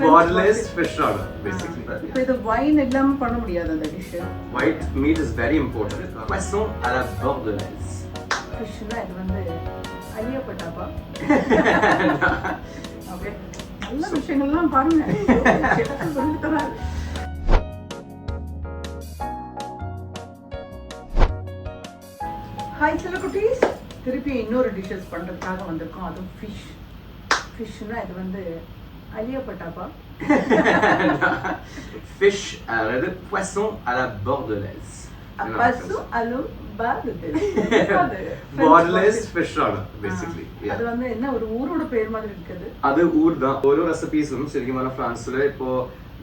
Boneless fish order, basically. இப்போ இது wine இல்லாம பண்ண முடியாது அந்த dish. White meat is very important. Poisson à la bordelaise. Fishனா இது வந்து அலியாபட்டாப்பா. ஓகே. நல்ல விஷயங்கள்லாம் பாருங்க. செஃப் சொல்லி தராரு. ஹாய் சில குட்டீஸ், திருப்பி இன்னொரு டிஷ்ஷஸ் பண்ணுறதுக்காக வந்திருக்கோம். அதுவும் ஃபிஷ்னா இது வந்து அலியாபட்டாப்பா. Fish, அதாவது poisson à la bordelaise. Poisson à la bordelaise. Bordelaise fish order, basically. அது வந்து என்ன ஒரு ஊரோட பேர் மாதிரி இருக்குது. അത് ഊർ தான். ഓരോ റെസിപ്പീസും ശരിക്കും പറഞ്ഞാൽ ഫ്രാൻസിലെ ഇപ്പോ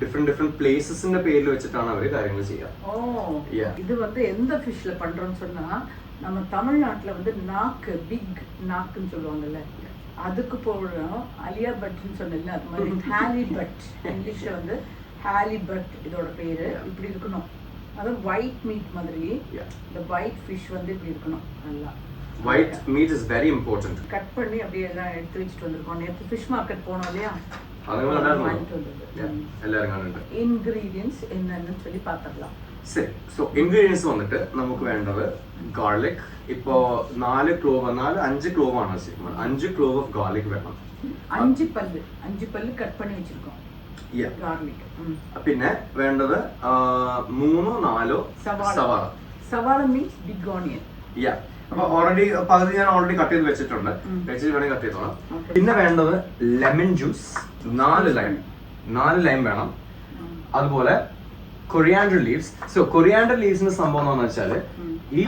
ഡിഫറെന്റ് പ്ലേസസിന്റെ പേരിൽ വെച്ചിട്ടാണ് അവർ കാര്യങ്ങൾ ചെയ്യുക. இது வந்து எந்த ஃபிஷ்ல பண்றோம்னு சொன்னா, நம்ம தமிழ்நாட்டுல வந்து நாக்கு, பிக் நாக்குன்னு சொல்லுவாங்கல்ல, அதுக்கு போடுறோம். அலியா பட்னு சொன்னல, அது மாதிரி ஹாலிபட், இங்கிலீஷ்ல வந்து ஹாலிபட் இதோட பேரு. இப்படி இருக்கணும். அதாவது ஒயிட் மீட் மாதிரி இந்த ஒயிட் ஃபிஷ் வந்து இப்படி இருக்கணும். நல்லா white meet is very important. Cut பண்ணி அப்படியே எல்லாம் எடுத்து வச்சுட்டு வந்திருக்கோம். நேற்று ஃபிஷ் மார்க்கெட் போனோம் இல்லையா, ഇൻഗ്രീഡിയൻസ് என்னன்னு சொல்லி பார்த்துடலாம். சரி, ஸோ ഇൻഗ്രീഡിയൻസ് വന്നിട്ട് നമുക്ക് വേണ്ടത് ഗാർലിക്. ഇപ്പോൾ 4 ക്ലോവ് 5 ക്ലോവ് ആണ് വെച്ചിരിക്കുന്നത്. 5 ക്ലോവ് ഓഫ് ഗാർലിക് വേണം. 5 പല്ല് കട്ട് பண்ணி വെച്ചിരിക്കோம் ഗാർലിക്. പിന്നെ വേണ്ടത് 3-4 സവാള മീൻസ് ബിഗ് ഓണിയൻ. അപ്പൊ ഓൾറെഡി പകുതി ഞാൻ ഓൾറെഡി കട്ട് ചെയ്ത് വെച്ചിട്ടുണ്ട്. വെച്ചിട്ട് വേണമെങ്കിൽ കട്ട് ചെയ്തോളാം. പിന്നെ വേണ്ടത് ലെമൺ ജ്യൂസ്, 4 ലൈം വേണം. അതുപോലെ കൊറിയാൻഡർ ലീവ്സ്. സോ കൊറിയാൻഡർ ലീവ്സിന്റെ സംഭവം എന്താണെന്ന് വെച്ചാല് ഈ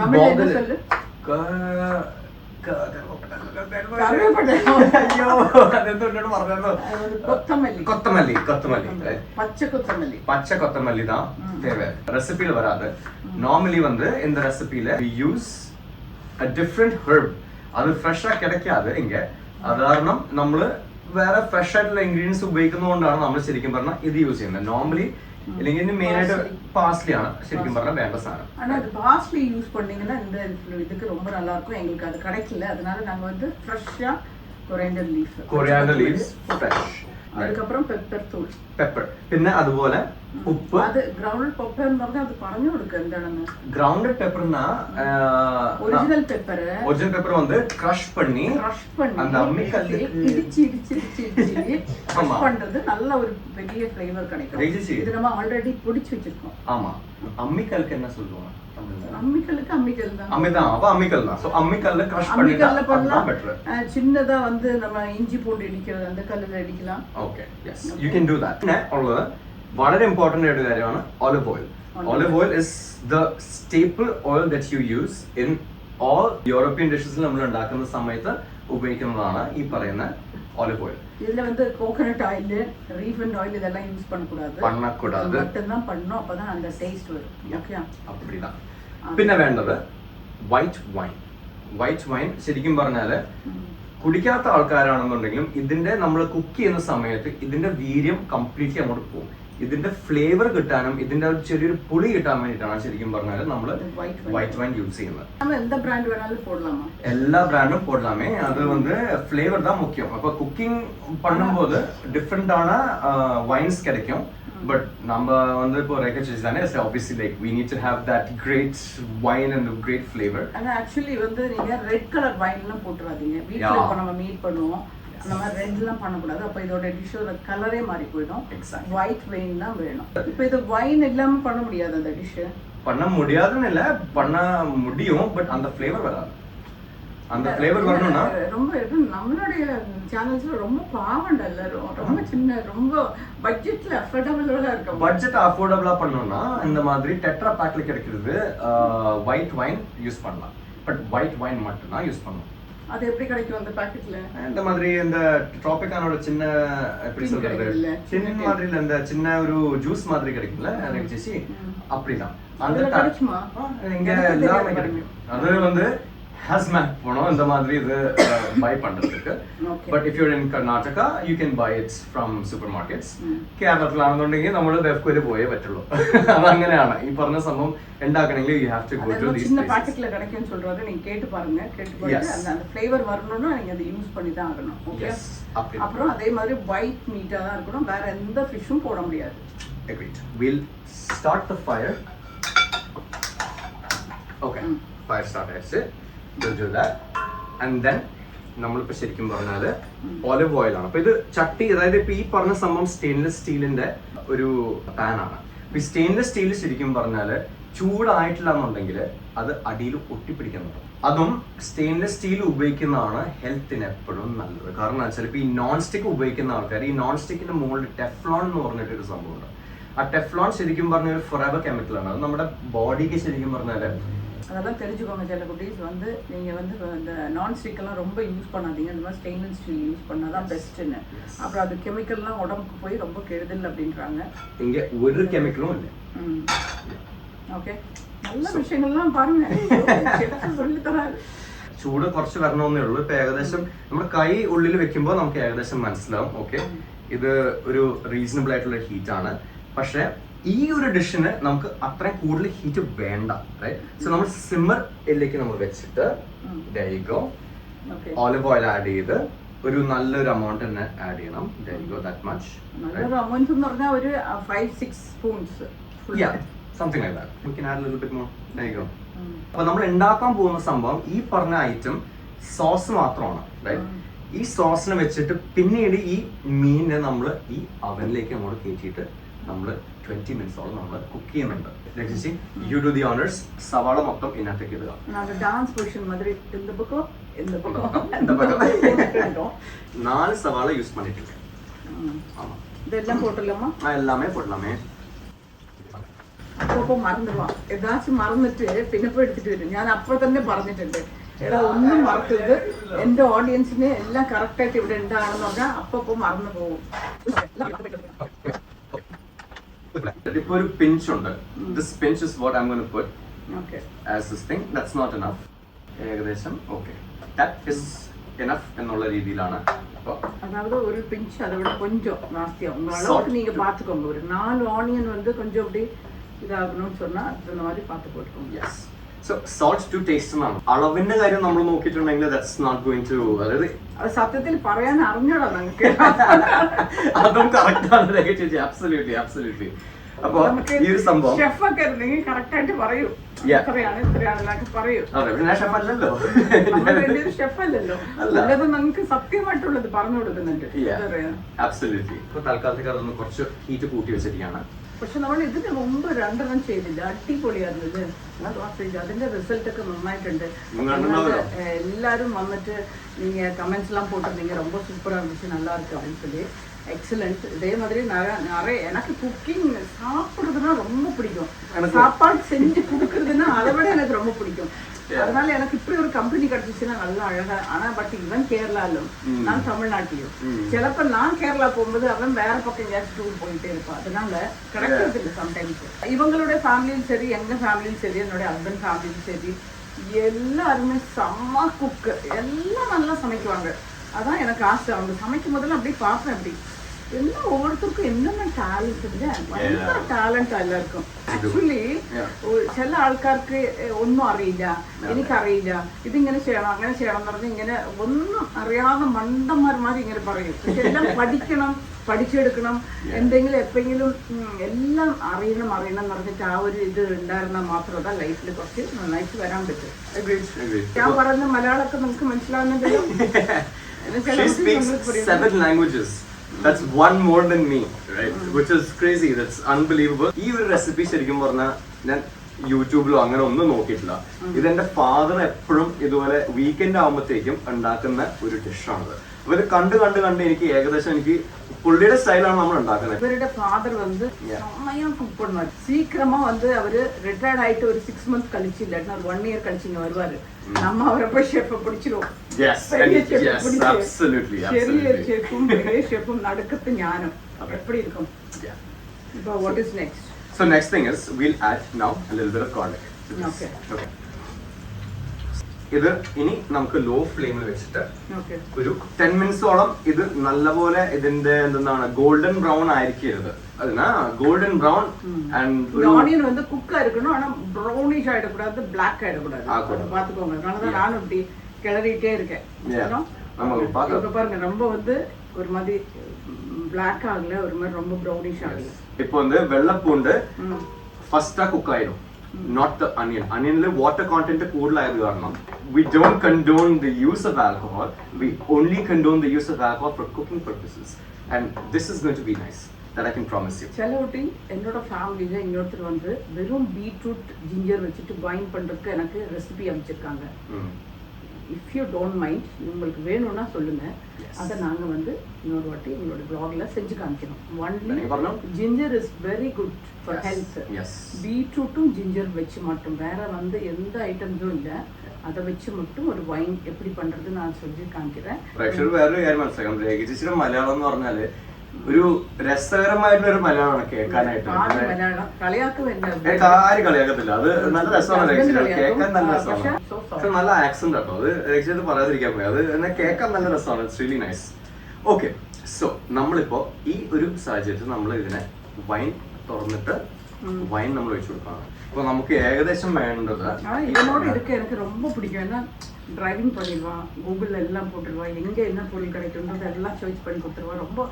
കൊത്തമല്ലി പച്ച കൊത്തമല്ലി தான் தேவை. ரெசிபில வராது. நார்மலி வந்து இந்த ரெசிபில we use a different herb. அது ഫ്രഷാ கிடைக்காது ഇങ്ങ. അത് കാരണം നമ്മൾ വേറെ ഫ്രഷ് ആയിട്ടുള്ള ഇൻഗ്രീഡിയൻസ് ഉപയോഗിക്കുന്നതുകൊണ്ടാണ് നമ്മൾ ശരിക്കും പറഞ്ഞാൽ ഇത് യൂസ് ചെയ്യുന്നത്. നോർമലി അല്ലെങ്കിൽ മെയിൻ ആയിട്ട് പാസ്ലി ആണ് ശരിക്കും പറഞ്ഞാൽ വേണ്ട സാധനം. ஆனா அது பாஸ்லி யூஸ் பண்ணீங்கன்னா இந்த இதுக்கு ரொம்ப நல்லா இருக்கும். எங்களுக்கு அது கிடைக்கல, அதனால நாங்க வந்து ஃப்ரெஷ்ஷா கொரியாண்டர் லீவ்ஸ் ஃப்ரெஷ். அதுக்கப்புறம் பெப்பர் പിന്നെ അതുപോലെ ഉപ്പ്. അത് ഗ്രൗണ്ടഡ് പെപ്പർ എന്ന് പറഞ്ഞാൽ അത് പറഞ്ഞു കൊടുക്കുക എന്താണെന്ന്. ഗ്രൗണ്ടഡ് പെപ്പർனா ஒரிஜினல் பெப்பர் வந்து கிரஷ் பண்ணி அந்த அம்மிக்கல்ல இடிச்சு பண்றது நல்ல ஒரு பெரிய ஃப்ளேவர் கிடைக்கும். இது நம்ம ஆல்ரெடி பொடிச்சு வச்சிருக்கோம். ஆமா, அம்மிக்கல்க்கு என்ன சொல்லுவாங்க? அம்மிக்கல் தான். அப்ப அம்மிக்கல் தான். சோ அம்மிக்கல்ல கிரஷ் பண்ணிட்டா அதுதான் பெட்டர். சின்னதா வந்து நம்ம இஞ்சி பூண்டு இடிக்கிறது அந்த கல்லுல இடிக்கலாம். Okay, yes, you can do that. ഉള്ളത് വളരെ ഇമ്പോർട്ടന്റ് ആയിട്ട് കാര്യമാണ് olive oil. Olive oil is the staple oil that you use in all European dishes. നമ്മൾ ഉണ്ടാക്കുന്ന സമയത്ത് ഉപയോഗിക്കുന്നതാണ് ഈ പറയുന്ന olive oil. இதுல வந்து கோகனட் ஆயில், ரீஃபைண்ட் ஆயில் இதெல்லாம் யூஸ் பண்ணக்கூடாது. மட்டும்தான் பண்ணணும், அப்பதான் அந்த டேஸ்ட் வரும். ஓகே, அப்படிதான். പിന്നെ വേണ്ടത് വൈറ്റ് വൈൻ. ശരിക്കും പറഞ്ഞാല് കുടിക്കാത്ത ആൾക്കാരാണെന്നുണ്ടെങ്കിലും ഇതിന്റെ നമ്മൾ കുക്ക് ചെയ്യുന്ന സമയത്ത് ഇതിന്റെ വീര്യം കംപ്ലീറ്റ്ലി അങ്ങോട്ട് പോകും. ഇതിന്റെ ഫ്ലേവർ കിട്ടാനും ഇതിന്റെ ഒരു ചെറിയൊരു പുളി കിട്ടാൻ വേണ്ടിയിട്ടാണ് ശരിക്കും പറഞ്ഞാൽ നമ്മൾ വൈറ്റ് വൈൻ യൂസ് ചെയ്യുന്നത്. എല്ലാ ബ്രാൻഡും പോடலாமே. அது வந்து ஃப்ளேவர் தான் முக்கியம். அப்ப குக்கிங் பண்ணும்போது டிஃபரண்டான வைன்ஸ் கிடைக்கும். But நம்ம வந்து இப்போ ரெக்கக்னைஸ் தானே, so obviously like we need to have that great wine and the great flavor. and actually வந்து நீங்க ரெட் கலர் வைன் எல்லாம் போட்றாதீங்க. வீட்ல இப்ப நம்ம மீட் பண்ணுவோம், நம்ம ரெட் எல்லாம் பண்ண கூடாது. அப்ப இதோட டிஷ்ஷோட கலரே மாறி போய்டும். ஒயிட் வைன் தான் வேணும். இப்போ இது வைன் இல்லாம பண்ண முடியாது. அந்த டிஷ் பண்ண முடியாதுன்னு இல்ல, பண்ண முடியும், பட் அந்த ஃப்ளேவர் வராது. அந்த ஃப்ளேவர் வரணும்னா ரொம்ப நம்மளுடைய சேனல்ஸ்ல ரொம்ப பாவம் எல்லாரும் ரொம்ப சின்ன ரொம்ப பட்ஜெட்ல அஃபோர்டபிளா இருக்கும். பட்ஜெட் அஃபோர்டபிளா பண்ணனும்னா இந்த மாதிரி டெட்ரா பேக்ல கிடைக்கிறது ஒயிட் வைன் யூஸ் பண்ணலாம். பட் ஒயிட் வைன் மட்டும் தான் யூஸ் பண்ணணும். அது எப்படி கிடைக்கும் அந்த பாக்கெட்ல? இந்த மாதிரி இந்த ட்ராபிகானோட சின்ன எப்படி சொல்றது, சின்ன மாதிரில இந்த சின்ன ஒரு ஜூஸ் மாதிரி கிடைக்கும்ல, எனக்கு ஜெசி அப்படிதான். அந்த கிடைக்குமா? இங்க எல்லாமே கிடைக்கும். அது வந்து hazmat போனோம் இந்த மாதிரி இது buy பண்றதுக்கு. Okay. But if you're in Karnataka, you can buy it from supermarkets. കേരളത്തിലാണെന്നുണ്ടെങ്കിൽ നമ്മൾ വെഫ്കോയിൽ പോയേ പറ്റുള്ളൂ. അതങ്ങനെയാണ് ഈ പറഞ്ഞ സംഭവം ഉണ്ടാക്കണമെങ്കിൽ you have to go to these சின்ன places. பாக்கெட்ல கிடைக்கும்னு சொல்றாரு. நீங்க கேட்டு பாருங்க. கேட்டு பாருங்க. அந்த ஃப்ளேவர் வரணும்னா நீங்க அதை யூஸ் பண்ணி தான் ஆகணும். ஓகே. அப்புறம் அதே மாதிரி ஒயிட் மீட்டா தான் இருக்கணும். வேற எந்த ஃபிஷ்ஷும் போட முடியாது. Agreed. We'll start the fire. Okay. Fire start ആയിട്ട് we'll do that. And then നമ്മളിപ്പോൾ ശരിക്കും പറഞ്ഞാൽ ഓലിവ് ഓയിലാണ്. അപ്പോൾ ഇത് ചട്ടി, അതായത് ഇപ്പോൾ ഈ പറഞ്ഞ സംഭവം സ്റ്റെയിൻലെസ് സ്റ്റീലിന്റെ ഒരു പാനാണ്. ഈ സ്റ്റെയിൻലെസ് സ്റ്റീൽ ശരിക്കും പറഞ്ഞാൽ ചൂടായിട്ടില്ല എന്നുണ്ടെങ്കിൽ അത് അടിയിൽ ഒട്ടിപ്പിടിക്കുന്നുണ്ട്. അതും സ്റ്റെയിൻലെസ് സ്റ്റീൽ ഉപയോഗിക്കുന്നതാണ് ഹെൽത്തിന് എപ്പോഴും നല്ലത്. കാരണം വെച്ചാൽ ഇപ്പോൾ ഈ നോൺ സ്റ്റിക്ക് ഉപയോഗിക്കുന്ന ആൾക്കാർ ഈ നോൺ സ്റ്റിക്കിന്റെ മുകളിൽ ടെഫ്ലോൺ എന്ന് പറഞ്ഞിട്ടൊരു സംഭവമുണ്ട്. ആ ടെഫ്ലോൺ ശരിക്കും പറഞ്ഞ ഒരു ഫൊറെവർ കെമിക്കലാണ്. അത് നമ്മുടെ ബോഡിക്ക് ശരിക്കും പറഞ്ഞാൽ அதெல்லாம் தெரிஞ்சுக்கோங்க. சில குட்டீஸ் வந்து நீங்கள் வந்து இந்த நான்ஸ்டிக்கெல்லாம் ரொம்ப யூஸ் பண்ணாதீங்க. இந்த மாதிரி ஸ்டெயின்லெஸ் ஸ்டீல் யூஸ் பண்ணால் தான் பெஸ்ட்டுன்னு. அப்புறம் அது கெமிக்கல்லாம் உடம்புக்கு போய் ரொம்ப கெடுதல் அப்படின்றாங்க. இங்கே ஒரு கெமிக்கலும் இல்லை. ஓகே, நல்ல விஷயங்கள்லாம் பாருங்க சொல்லி தராரு. ചൂട് കുറച്ച് വരണമെന്നേ ഉള്ളൂ. ഇപ്പൊ ഏകദേശം നമ്മുടെ കൈ ഉള്ളിൽ വെക്കുമ്പോൾ നമുക്ക് ഏകദേശം മനസ്സിലാവും ഓക്കെ ഇത് ഒരു റീസണബിൾ ആയിട്ടുള്ള ഹീറ്റ് ആണ്. പക്ഷെ ഈ ഒരു ഡിഷിന് നമുക്ക് അത്രയും കൂടുതൽ ഹീറ്റ് വേണ്ട. സോ നമ്മൾ സിമ്മറിലേക്ക് നമ്മൾ വെച്ചിട്ട് ഓലിവ് ഓയിൽ ആഡ് ചെയ്ത് ഒരു നല്ലൊരു എമൗണ്ട് തന്നെ ആഡ് ചെയ്യണം. ദാറ്റ് മച്ച് നല്ലൊരു എമൗണ്ട് എന്ന് പറഞ്ഞാൽ ഒരു 5-6 spoons. Something like that. We can add little bit more. There you go. അപ്പോൾ നമ്മൾ ഉണ്ടാക്കാൻ പോകുന്ന സംഭവം ഈ പറഞ്ഞ ഐറ്റം സോസ് മാത്രമാണ്. ഈ സോസിനെ വെച്ചിട്ട് പിന്നീട് ഈ മീനിനെ നമ്മൾ ഈ അവനിലേക്ക് അങ്ങോട്ട് കയറ്റിയിട്ട് നമ്മൾ 20 മിനിറ്റ്സോളം നമ്മൾ കുക്ക് ചെയ്യുന്നുണ്ട്. You do the honours. സവാള മൊത്തം ഇതിനകത്തേക്ക് ഇടുക. ഡാൻസ് പൊസിഷൻ மாதிரி இந்த பக்கம் 4 സവാള യൂസ് பண்ணிட்டு இதெல்லாம் போட்டுடலாமா? எல்லாமே போடலாமே. அப்போ மறந்துடுவான். ஏதாச்சும் மறந்துட்டு പിന്നപ്പോ എടുത്തിട്ട് വരും. ഞാൻ അപ്പോൾ തന്നെ പറഞ്ഞിട്ടുണ്ട്, എടാ ഒന്നും മറക്കരുത്, എന്റെ ഓഡിയൻസിന് എല്ലാം കറക്റ്റ് ആയിട്ട് ഇവിടെ ഉണ്ടാണെന്ന് പറഞ്ഞാൽ അപ്പൊ മറന്നു പോകും. ഇപ്പൊ ഒരു പിഞ്ച് ഉണ്ട്. This pinch is what I am going to put as this thing. That's not enough. ഏകദേശം ഓക്കെ, ദാറ്റ് ഇസ് എനഫ് എന്നുള്ള രീതിയിലാണ്. அதாவது ஒரு பிஞ்ச் அதை விட கொஞ்சம் ஜாஸ்தியா உங்க அளவுக்கு நீங்க பாத்துக்கோங்க. ஒரு 4 ஆனியன் வந்து கொஞ்சம் அப்படி ഇതാകണമെന്ന് சொன்னா அந்த மாதிரி பார்த்து போட்டுக்கோங்க. Yes. So salt to taste എന്നാണ്. അളവിന്റെ കാര്യം നമ്മൾ നോക്കിയിട്ടുണ്ടെങ്കിൽ ദാറ്റ്സ് നോട്ട് ഗോയിങ് ടു, അതായത് അത് സത്യത്തിൽ പറയാൻ അറിഞ്ഞോടാ നിങ്ങൾക്ക്. അതും കറക്റ്റ് ആണ് ചേച്ചി. Absolutely absolutely. അപ്പൊ ഈ ഒരു സംഭവം ഷെഫൊക്കെ ആയിരുന്നെങ്കിൽ കറക്റ്റ് ആയിട്ട് പറയൂ, ഇത്രയാണ് ഇത്രയാണെന്നൊക്കെ പറയൂ. ഷെഫ് അല്ലല്ലോ, ഷെഫ് അല്ലല്ലോ. അല്ലാതെ നമുക്ക് സത്യമായിട്ടുള്ളത് പറഞ്ഞു കൊടുക്കുന്നുണ്ട്. അബ്സല്യൂട്ട്ലി. ഇപ്പൊ തൽക്കാലത്തേക്ക് അതൊന്ന് കുറച്ച് ഹീറ്റ് കൂട്ടി വെച്ചിരിക്കുകയാണ്. പക്ഷെ നമ്മൾ ഇതിന് മുമ്പ് 2 ചെയ്തില്ല. അടിപൊളിയായിരുന്നത്. അതിന്റെ റിസൾട്ട് ഒക്കെ നന്നായിട്ടുണ്ട്. எல்லாரும் வந்துட்டு நீங்க கமெண்ட்ஸ் எல்லாம் போட்டிருந்தீங்க, ரொம்ப சூப்பரா இருந்துச்சு, நல்லா இருக்கு அப்படின்னு சொல்லி. எக்ஸலண்ட். இதே மாதிரி நிறைய எனக்கு குக்கிங் சாப்பிடுறதுன்னா ரொம்ப பிடிக்கும். சாப்பாடு செஞ்சு கொடுக்கறதுன்னா அதை விட எனக்கு ரொம்ப பிடிக்கும். அதனால எனக்கு இப்படி ஒரு கம்பெனி கிடைச்சிச்சுன்னா நல்லா அழகா. ஆனா பட் இவன் கேரளாலும் நான் தமிழ்நாட்டிலும். சிலப்ப நான் கேரளா போகும்போது அவன் வேற பக்கம் எங்கேயாச்சும் டூர் போயிட்டே இருப்பான். அதனால கிடைக்கிறது இல்லை சம்டைம்ஸ். இவங்களுடைய ஃபேமிலியும் சரி, எங்க ஃபேமிலியும் சரி, என்னுடைய ஹஸ்பண்ட் ஃபேமிலியும் சரி, எல்லாருமே செம்ம குக்கு. எல்லாம் நல்லா சமைக்குவாங்க. அதான் எனக்கு ஆசை. அவங்க சமைக்கும் போதெல்லாம் அப்படியே பார்ப்பேன். அப்படி எல்லாம் ஒவ்வொருத்தருக்கும் என்னென்ன டேலண்ட் இல்லை, ഭയങ്കര ടാലന്റ് എല്ലാവർക്കും. ആക്ച്വലി ചില ആൾക്കാർക്ക് ഒന്നും അറിയില്ല, എനിക്കറിയില്ല, ഇതിങ്ങനെ ചെയ്യണം അങ്ങനെ ചെയ്യണം എന്ന് പറഞ്ഞ് ഇങ്ങനെ ഒന്നും അറിയാതെ മണ്ടന്മാർമാർ ഇങ്ങനെ പറയും. പക്ഷെ എല്ലാം പഠിക്കണം, പഠിച്ചെടുക്കണം. എന്തെങ്കിലും എപ്പോഴെങ്കിലും എല്ലാം അറിയണം എന്ന് പറഞ്ഞിട്ട് ആ ഒരു ഇത് ഉണ്ടായിരുന്നാൽ മാത്രമേ ലൈഫിൽ കുറച്ച് നന്നായിട്ട് വരാൻ പറ്റും. ഞാൻ പറയുന്ന മലയാളമൊക്കെ നമുക്ക് മനസ്സിലാവുന്നുണ്ടല്ലോ. She speaks 7 languages. That's one more than me, right? Which is crazy. That's unbelievable. ഈ ഒരു റെസിപ്പി ശരിക്കും പറഞ്ഞാൽ ഞാൻ യൂട്യൂബിലോ അങ്ങനെ ഒന്നും നോക്കിയിട്ടില്ല. ഇതെന്റെ ഫാദർ എപ്പോഴും ഇതുപോലെ വീക്കെൻഡ് ആകുമ്പോഴത്തേക്കും ഉണ്ടാക്കുന്ന ഒരു ഡിഷാണിത്. അപ്പൊ ഇത് കണ്ട് എനിക്ക് ഏകദേശം എനിക്ക് പുള്ളിയുടെ സ്റ്റൈലാണ് നമ്മൾ ഉണ്ടാക്കുന്നത്. ഇവരുടെ ഫാദർ வந்து செம்மையா குக் பண்ணுவார். சீக்கிரமா வந்து அவரு ரிட்டையர்ட் ஆயிட்டு ஒரு 6 months கழிச்சு இல்லைன்னா ஒரு 1 year கழிச்சு இங்க வருவாரு. நம்ம அவரை போய் ஷெஃப் பிடிச்சிருவோம். ചെറിയ ഷെഫും വലിയ ഷെഫും നടുക്കത്ത് ഞാനും. எப்படி இருக்கும்? இப்போ what is next? So next thing is we'll add now a little bit of garlic. Okay. ഇത് ഇനി നമുക്ക് ലോ ഫ്ലെയിമിൽ വെച്ചിട്ട് ഓക്കെ ഒരു 10 മിനിറ്റ്സോളം ഇത് നല്ലപോലെ ഇതിന്റെ എന്താണ് ഗോൾഡൻ ബ്രൗൺ ആയിരിക്കരുത് അതിനാ ഗോൾഡൻ ബ്രൗൺ இந்த ஆனியன் வந்து குக்கா இருக்கணும் ஆனா ப்ரௌனிஷ் ஆயிடக்கூடாது பிளாக் ஆயிடக்கூடாது அது பாத்துக்கோங்க அதனால நானும் இப்படி கிளறிட்டே இருக்கேன் இப்ப பாருங்க ரொம்ப வந்து ஒரு மாதிரி பிளாக் ஆகல ஒரு மாதிரி ரொம்ப ப்ரௌனிஷ் ஆகல இப்போ வந்து வெள்ளைப்பூண்டு ஃபர்ஸ்டா குக் ஆயிடும் not the onionல water content കൂടുതലായത് കാരണം we don't condone the use of alcohol, we only condone the use of alcohol for cooking purposes, and this is going to be nice, that I can promise you. செலவுட்டி என்னோட ஃபேமிலியில இன்னொருத்தர் வந்து வெறும் beetroot ginger வச்சுட்டு boil பண்றதுக்கு எனக்கு recipe அமைச்சிருக்காங்க. If you don't mind உங்களுக்கு வேணும்னா சொல்லுங்க, அதை நாங்க வந்து இன்னொரு வாட்டி எங்களோட ப்ளாக்ல செஞ்சு காமிக்கணும். Only ginger is very good for health. பீட்ரூட்டும் ஜிஞ்சர் வச்சு மட்டும் வேற வந்து எந்த ஐட்டம்ஸும் இல்லை, அதை வச்சு மட்டும் ஒரு വൈൻ எப்படி പண்றது நான் சொல்லி കാണിக்கிறேன். പ്രേക്ഷകർ വേറൊരു കാര്യം മനസ്സിലാക്കണം, രേഖിച്ചിട്ട് മലയാളം എന്ന് പറഞ്ഞാല് ഒരു രസകരമായിട്ടുള്ള ഒരു മലയാളമാണ് കേൾക്കാനായിട്ട്. ആരും കളിയാക്കത്തില്ല, അത് നല്ല രസമാണ് കേൾക്കാൻ, നല്ല രസമാണ്. പക്ഷെ നല്ല ആക്സന്റ് കേട്ടോ, അത് രേഖിച്ചിട്ട് പറയാതിരിക്കാൻ പോയി, അത് എന്നെ കേൾക്കാൻ നല്ല രസമാണ്. It's really nice. Okay, so നമ്മളിപ്പോ ഈ ഒരു സാഹചര്യത്തിൽ നമ്മൾ ഇതിനെ വൈൻ തുറന്നിട്ട് വൈൻ നമ്മൾ ഒഴിച്ചു കൊടുക്കണം. இப்போ நமக்கு ஏகദേശம் வேண்டது இதனோட இருக்க எனக்கு ரொம்ப பிடிக்கும். ஏன்னா டிரைவிங் பண்ணிடுவான், கூகுளில் எல்லாம் போட்டுருவான், எங்கே என்ன பொருள் கிடைக்குன்றது எல்லாம் சர்ச் பண்ணி கொடுத்துருவான். ரொம்ப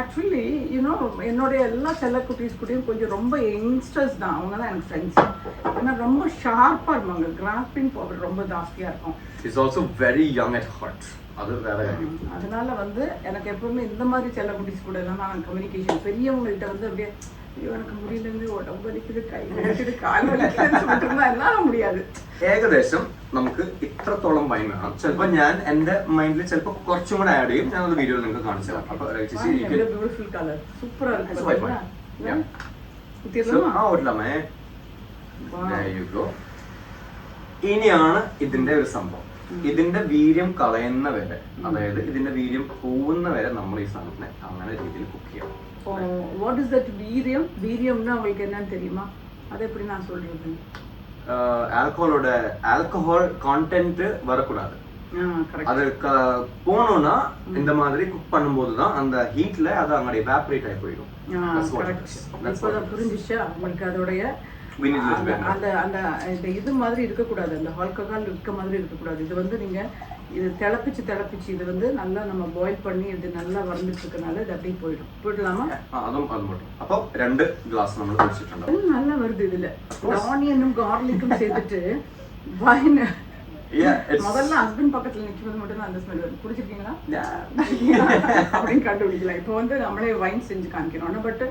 ஆக்சுவலி யூனோ என்னுடைய எல்லா செல்ல குட்டீஸ் கொஞ்சம் ரொம்ப யங்ஸ்டர்ஸ் தான், அவங்க தான் எனக்கு ஃப்ரெண்ட்ஸ். ஏன்னா ரொம்ப ஷார்ப்பாக இருப்பாங்க, கிராஃபிங் பவர் ரொம்ப ஜாஸ்தியாக இருக்கும். Is also very young at heart. அது வேற. அதனால வந்து எனக்கு எப்பவுமே இந்த மாதிரி செல்ல குட்டீஸ் கூட எல்லாம் நான் கம்யூனிகேஷன், பெரியவங்கள்ட்ட வந்து அப்படியே எனக்கு முடியலன்னு உடம்பு வலிக்குது, கை வலிக்குது, கால் வலிக்குதுன்னு மட்டும்தான் என்னால முடியாது. ഏകദേശം നമുക്ക് ഇത്രത്തോളം വൈൻ വേണം. ചിലപ്പോൾ ഞാൻ എന്റെ മൈൻഡിൽ ചിലപ്പോൾ കുറച്ചും കൂടെ ആഡ് ചെയ്യും, ഞാൻ വീഡിയോ നിങ്ങൾക്ക് കാണിച്ചു തരാം. അപ്പൊ ബ്യൂട്ടിഫുൾ കളർ സൂപ്പറാ இருக்கு. ഇനിയാണ് ഇതിന്റെ ഒരു സംഭവം. ഇതിന്റെ വീര്യം കളയുന്ന വരെ, അതായത് ഇതിന്റെ വീര്യം പോകുന്ന വരെ നമ്മൾ ഈ സാധനത്തിനെ അങ്ങനെ രീതിയിൽ കുക്ക് ചെയ്യണം. வாட் இஸ் தட் வீரியம்? வீரியம்னா உங்களுக்கு என்னன்னு தெரியுமா? அதை எப்படி நான் சொல்றது? ஆல்கஹாலோட ஆல்கஹால் கான்டென்ட் வரக்கூடாது. அது போனோம்னா இந்த மாதிரி குக் பண்ணும்போது தான் அந்த ஹீட்ல அது அங்க எவாபரேட் ஆகி போயிடும். புரிஞ்சிச்சா உங்களுக்கு? அதோடைய அந்த அந்த இது மாதிரி இருக்கக்கூடாது, அந்த ஆல்கஹால் இருக்க மாதிரி இருக்கக்கூடாது. இது வந்து நீங்க இது திளப்பிச்சு இது வந்து நல்லா நம்ம பாயில் பண்ணி இது நல்லா வறந்துட்டு இருக்கனால இது அப்படியே போயிடலாமா? അതും അത് மட்டும். அப்போ 2 கிளாஸ் നമ്മൾ ഒഴിച്ചിട്ടുണ്ട്. நல்லா வருது. இதுல ஆனியனும் கார்லிக்கும் சேர்த்துட்டு வைன். முதல்ல ஹஸ்பண்ட் பக்கத்துல நிக்கும்போது மட்டும் தான் அந்த ஸ்மெல் வரும். குடிச்சிருக்கீங்களா அப்படின்னு கண்டுபிடிக்கலாம். இப்போ வந்து நம்மளே வைன் செஞ்சு காமிக்கிறோம், பட்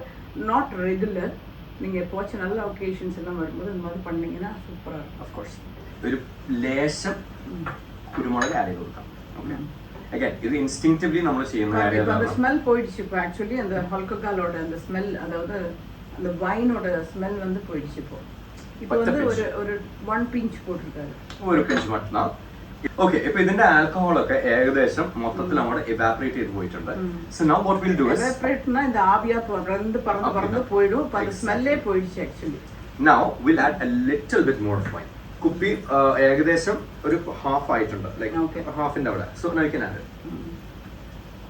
நாட் ரெகுலர். நீங்க எப்போச்சும் நல்ல ஒகேஷன்ஸ் எல்லாம் வரும்போது இந்த மாதிரி பண்ணீங்கன்னா சூப்பரா இருக்கும். ഓഫ് കോഴ്സ് ഒരു ലേശം കുരുമുളക് ആഡ് ചെയ്ത് കൊടുക്കാം. ഓക്കെ, അഗൈൻ ഇത് ഇൻസ്റ്റിങ്ക്റ്റീവ്ലി നമ്മൾ ചെയ്യുന്ന കാര്യമാണ്. அந்த ஸ்மெல் போயிடுச்சு. இப்போ ஆக்சுவலி அந்த ஆல்கஹாலோட அந்த ஸ்மெல், அதாவது அந்த வைனோட ஸ்மெல் வந்து போயிடுச்சு. இப்போ வந்து ஒரு 1 pinch போட்டுருக்காரு, ഒരു പിഞ്ച് മാത്രം. ഓക്കെ, ഇപ്പൊ ഇതിന്റെ ആൽക്കഹോൾ ഒക്കെ ഏകദേശം മൊത്തത്തിൽ നമ്മുടെ എവാപറേറ്റ് ചെയ്ത് പോയിട്ടുണ്ട്. So now what will do is എവാപറേറ്റ്னா இந்த ஆவியா பறந்து போய்டும். அப்ப அந்த ஸ்மெல்லே போயிடுச்சு actually. Now will add a little bit more of wine. കുപ്പി ഏകദേശം ഒരു ഹാഫ് ആയിട്ടുണ്ട്, ലൈക്ക് ഹാഫിന്റെ അവിടെ. So now you can add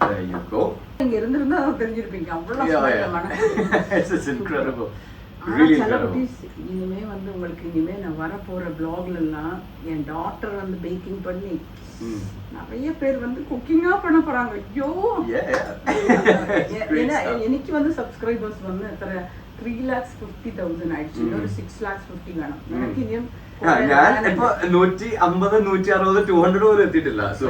there you go. இங்க இருந்திருந்தா தெரிஞ்சிருப்பீங்க, அவ்வளவு smell. It's incredible. Really incredible. இனிமே வந்து உங்களுக்கு இனிமே நான் வர போற vlogல எல்லாம் என் டாட்டர் வந்து பேக்கிங் பண்ணி நிறைய பேர் வந்து குக்கிங்கா பண்ண போறாங்க. ஐயோ, எனக்கு வந்து சப்ஸ்கிரைபர்ஸ் வந்து 3,50,000 ஆயிடுச்சு. ஒரு 6,50,000 வேணும் எனக்கு. ഇനിയും ഞാൻ ഇപ്പൊ 150, 160, 200 പോലും എത്തിയിട്ടില്ല. So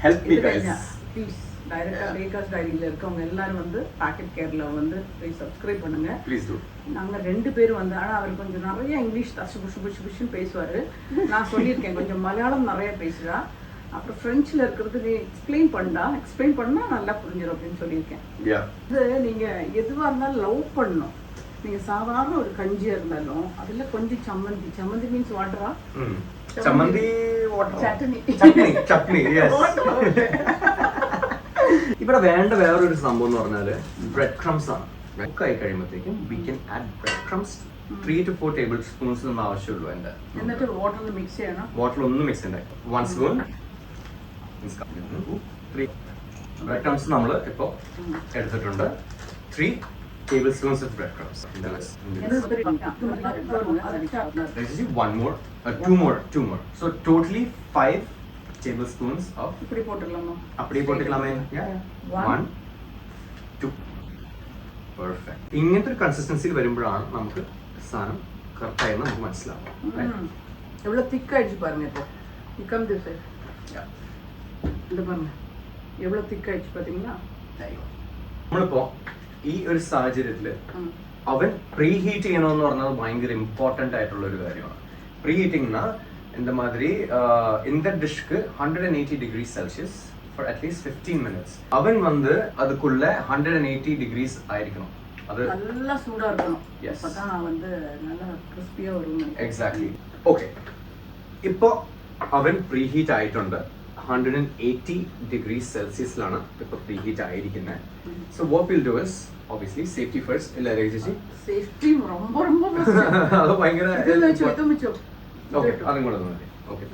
help me guys please. டைரக்டா ரேகாஸ் டைரியில இருக்கவங்க எல்லாரும் வந்து பாக்கெட் கேர்ல வந்து போய் சப்ஸ்கிரைப் பண்ணுங்க ப்ளீஸ் டு. நாங்க 2 பேரும் வந்து, ஆனா அவர் கொஞ்சம் நிறைய இங்கிலீஷ் புஷ் பேசுவாரு. நான் சொல்லியிருக்கேன் கொஞ்சம் மலையாளம் நிறைய பேசுறா, அப்புறம் பிரெஞ்சுல இருக்கிறது நீ எக்ஸ்பிளைன் பண்ணா நல்லா புரிஞ்சிடும் அப்படின்னு சொல்லியிருக்கேன். இது நீங்க எதுவா இருந்தாலும் லவ் பண்ணணும். நீங்க சாதாரண ஒரு கஞ்சியா இருந்தாலும் அதுல கொஞ்சம் சம்மந்தி மீன்ஸ் வாட்டரா, ചമ്മന്തി വാട്ടർ, ചട്നി. ഇവിടെ വേണ്ട വേറൊരു സംഭവം എന്ന് പറഞ്ഞാല് ബ്രെഡ് ക്രംസ് ആണ്. കുക്കായി കഴിയുമ്പോഴത്തേക്കും we can add bread crumbs 3 to 4 tablespoons ഒന്നും ആവശ്യമുള്ളൂ എൻ്റെ. എന്നിട്ട് വാട്ടറിൽ മിക്സ് ചെയ്യണം. വാട്ടറിൽ ഒന്നും മിക്സ് ചെയ്യണ്ട. 1 spoon. 3 bread crumbs നമ്മൾ ഇപ്പോൾ എടുത്തിട്ടുണ്ട്. 3 tablespoons of bread crumbs. One more, two more. So totally 5 tablespoons of. இப்படி போட்டுடலாமா? அப்படியே போட்டுக்கலாமே. Yeah. 1, 2. Perfect. ഇങ്ങനത്തെ ഒരു കൺസിസ്റ്റൻസിയിൽ വരുമ്പോഴാണ് നമുക്ക് സാധനം കറക്റ്റ് ആയെന്ന് നമുക്ക് മനസ്സിലാവും. എவ்வளோ തിക്കായിடுச்சு பாருங்க இப்போ. You come this way. Yeah. ഇത് பாருங்க. എவ்வளோ തിക്കായിடுச்சு பாத்தீங்களா? നമ്മളിപ്പോ ഈ ഒരു സാഹചര്യത്തിൽ അവൻ പ്രീ ഹീറ്റ് ചെയ്യണമെന്ന് പറഞ്ഞത് ഭയങ്കര ഇമ്പോർട്ടൻ്റ് ആയിട്ടുള്ള ഒരു കാര്യമാണ്. പ്രീ ഹീറ്റിംഗ്னா இந்த மாதிரி இந்த டிஷ்க்கு 180 degrees Celsius for at least 15 minutes. அவன் வந்து அதுக்குள்ள 180 degrees ஆயிருக்கணும். அது நல்லா சூடா இருக்கணும். Yes. அப்பதான் வந்து நல்லா crispy-ஆ வரும். Exactly. Okay. இப்போ അവൻ പ്രീ ഹീറ്റ് ആയിട്ടുണ്ട്. 180 degrees Celsius ലാണ് ഇപ്പോൾ പ്രീ ഹീറ്റ് ആയിരിക്കുന്നത്. So what we'll do is obviously safety first. ഇല്ല രേഖചേച്ചി? Safety ரொம்ப ரொம்ப முக்கியம். അത് ഭയങ്കര ഇത് വെച്ചോ. ഓക്കെ, അതും കൂടെ മതി. ഓക്കെ,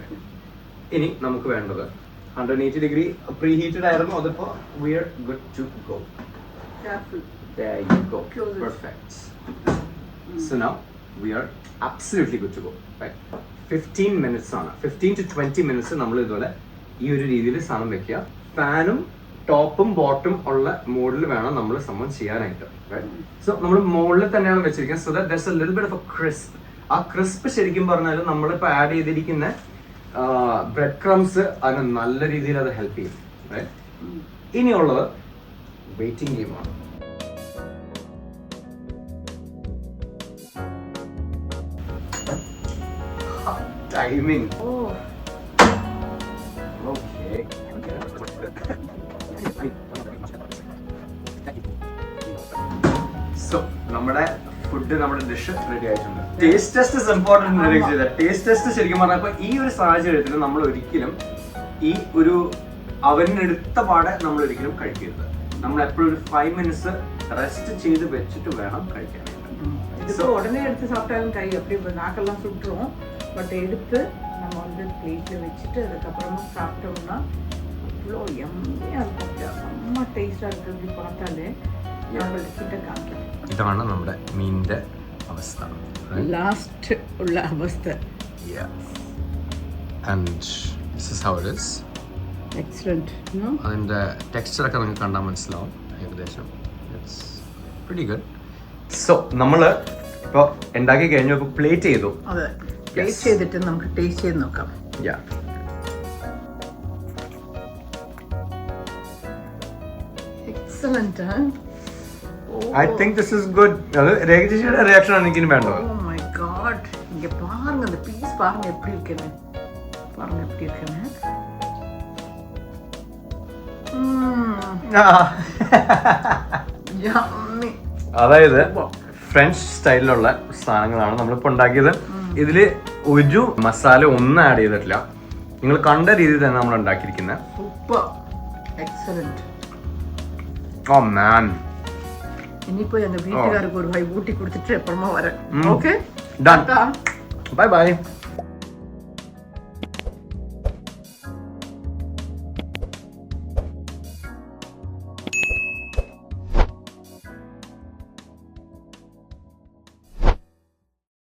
ഇനി നമുക്ക് വേണ്ടത് 180 ഡിഗ്രി പ്രീ ഹീറ്റഡ് ആയിരുന്നു. അതിപ്പോ we are good to go. Careful. There you go. Perfect. So now we are absolutely good to go. Right? 15 minutes ആണ്. 15 to 20 minutes നമ്മൾ ഇതുപോലെ ഈ ഒരു രീതിയിൽ സാധനം വെക്കുക. ഫാനും ടോപ്പും ബോട്ടും ഉള്ള മോഡിൽ വേണം നമ്മൾ സംഭവം ചെയ്യാനായിട്ട്. സോ നമ്മൾ മുകളിൽ തന്നെയാണ് വെച്ചിരിക്കുന്നത്. So that there's a little bit of a crisp. ആ ക്രിസ്പ് ശരിക്കും പറഞ്ഞാൽ നമ്മളിപ്പോൾ ആഡ് ചെയ്തിരിക്കുന്ന ബ്രെഡ് ക്രംസ് അതിന് നല്ല രീതിയിൽ അത് ഹെൽപ്പ് ചെയ്യും. ഇനിയുള്ളത് വെയിറ്റിംഗ് ഗെയിമാണ്. ടൈമിംഗ്. സോ നമ്മുടെ ഫുഡ്, നമ്മുടെ ഡിഷ് റെഡി ആയിട്ടുണ്ട്. Taste test is important. Taste test ശരിക്കും പറഞ്ഞപ്പോൾ ഈ ഒരു സാഹചര്യത്തിൽ നമ്മൾ ഒരിക്കലും ഈ ഒരു അവനെടുത്ത പാടെ നമ്മൾ ഒരിക്കലും കഴിക്കരുത്. നമ്മൾ എപ്പോഴും ഒരു 5 minutes റെസ്റ്റ് ചെയ്ത് വെച്ചിട്ട് വേണം കഴിക്കാനായിട്ട്. ഉടനെ എടുത്ത് സാப்பிட்டாலும் கை அப்படி நாக்கெல்லாம் சுட்டுரும். பட் எடுத்து நம்ம வந்து பிளேட்ல வச்சுட்டு அதுக்கப்புறமா சாப்பிட்டோம்னா அவ்வளோ எம்மையாக இருக்கும். செம்ம டேஸ்டாக இருக்கிறது பார்த்தாலே நம்மளுக்கு கிட்ட காமிக்கலாம். ഇതാണ് നമ്മുടെ മീനിന്റെ അവസ്ഥ. ലാസ്റ്റ് ഉള്ള അവസ്ഥ. And this is how it is. Excellent. അതിന്റെ ടെക്സ്ചർ ഒക്കെ നിങ്ങൾക്ക് കണ്ടാൽ മനസ്സിലാവും ഏകദേശം. It's pretty good. സോ നമ്മൾ ഇപ്പോൾ ഉണ്ടാക്കി കഴിഞ്ഞു, ഇപ്പോൾ പ്ലേറ്റ് ചെയ്തു. അതെ, പ്ലേറ്റ് ചെയ്തിട്ട് നമുക്ക് ടേസ്റ്റ് ചെയ്ത് നോക്കാം. Excellent. I think this is good. അത് രേഖചേച്ചിയുടെ റിയാക്ഷൻ ആണ് എനിക്ക് വേണ്ടത്. Oh my god. இங்க பாருங்க அந்த பீஸ் பாருங்க எப்படி இருக்குன்னு. பாருங்க எப்படி இருக்குன்னு. Yummy. അതായത് ഫ്രഞ്ച് സ്റ്റൈലിലുള്ള സാധനങ്ങളാണ് നമ്മളിപ്പോൾ ഉണ്ടാക്കിയത്. ഇതിൽ ഒരു മസാല ഒന്നും ആഡ് ചെയ്തിട്ടില്ല. നിങ്ങൾ കണ്ട രീതിയിൽ തന്നെ നമ്മൾ ഉണ്ടാക്കിയിരിക്കുന്നത്. സൂപ്പർ. എക്സലന്റ്. Oh man. ഇനിയിപ്പോ എന്റെ വീട്ടുകാർക്ക് ഒരു വൈ ഊട്ടി കൊടുത്തിട്ട് എപ്പോഴും വരാം. Okay, done. Bye bye.